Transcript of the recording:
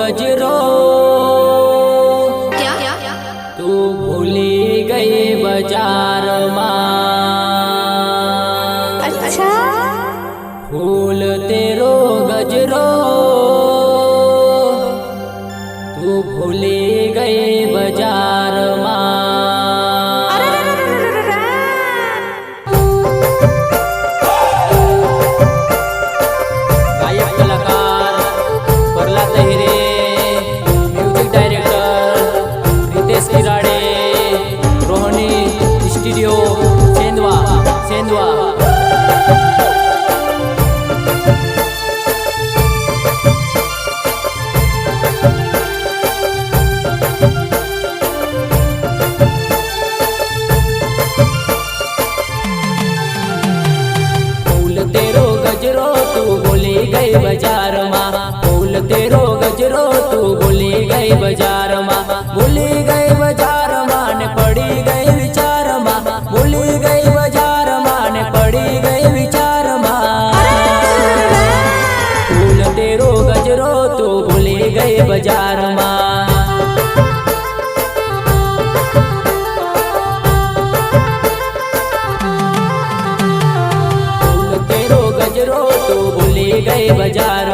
गजरो क्या तू भूली गई बाजार माँ। अच्छा फूल तेरो गजरो तू भूली गई बाजार माँ। गायक कलाकार Prahlad Tahire, music director Ritesh Kirade, Rohini studio Sendhwa Sendhwa. तेरो गजरो तू भूली गई बाजार माँ। फूल तेरो गजरो तू भूली गई बाजार माँ। भूली गई बाजार माँ ने पड़ी गई विचार माँ। भूली गई बाजार माँ ने पड़ी गई विचार माँ। फूल तेरो गजरो तू भूली गई बाजार माँ। गई बाजार